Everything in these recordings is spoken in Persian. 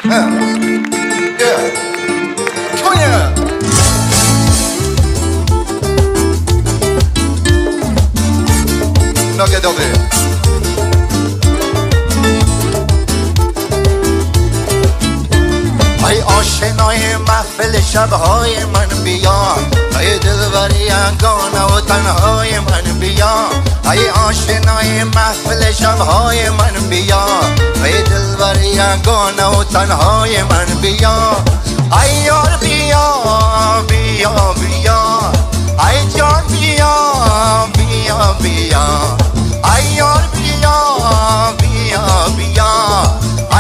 Yeah. Come here. نگه دوباره. ای آشنای محفل شبهای من بیا، ای دلبری انگانه و تنهای من بیا، ای آشنای محفل شبهای من بیا، ای دلبری انگانه و تنهای من بیا، ای یار بیا بیا بیا، ای جان بیا بیا بیا، ای یار بیا بیا بیا،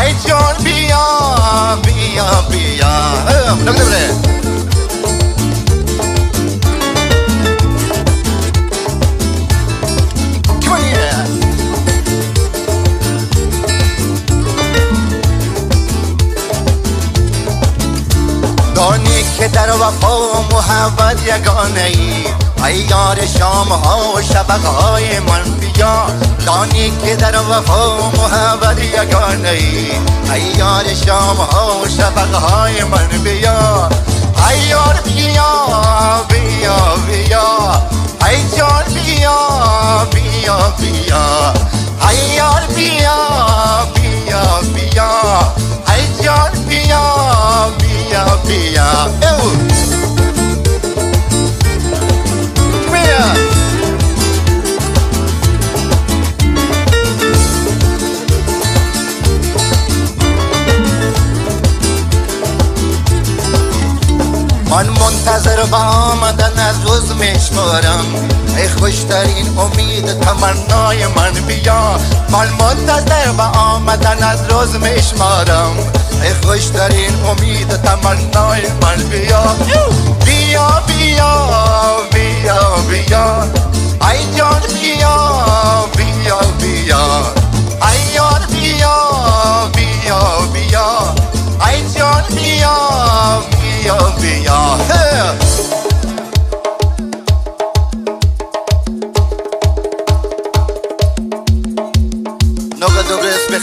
ای جان بیا بیا بیا. نگه بره. دانی که در وفا و محبت یگانه ای، ای یار شام ها و شبق های من بیا، دانی که در وفا و محبت یگانه ای، ای یار شام ها و شبق های من بیا، ای یار بیا بیا بیا، ای جان بیا بیا بیا، ای یار بیا بیا بیا، ای جان بیا بیا بیا. من منتظر با آمدن از روز میشمارم، ای خوشترین امید تمنای من بیا، من منتظر با آمدن از روز میشمارم، ای خوشترین امید تمنای من بیا، بیا بیا بیا بیا، ای جان بیا بیا بیا، ای یار بیا بیا بیا، ای جان بیا بیا بیا. نگه دوباره اسم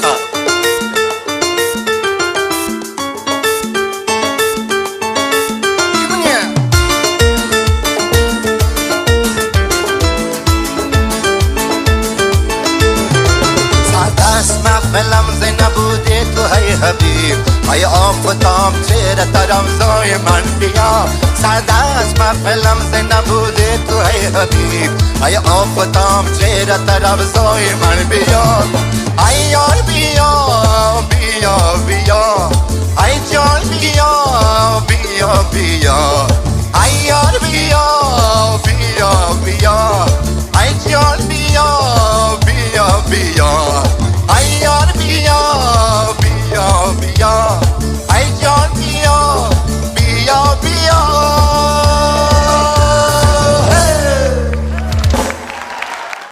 لمزه نبوده تو ای حبیب، ای آفتاب چهره ترمزای من بیا، سرد است محفل لمزه نبوده تو ای حبیب، ای آفتاب چهره ترمزای من بیا، ای یار بیا بیا بیا، ای جان بیا بیا بیا، ای یار بیا بیا بیا، ای جان بیا بیا بیا، ای یار بیا بیا بیا.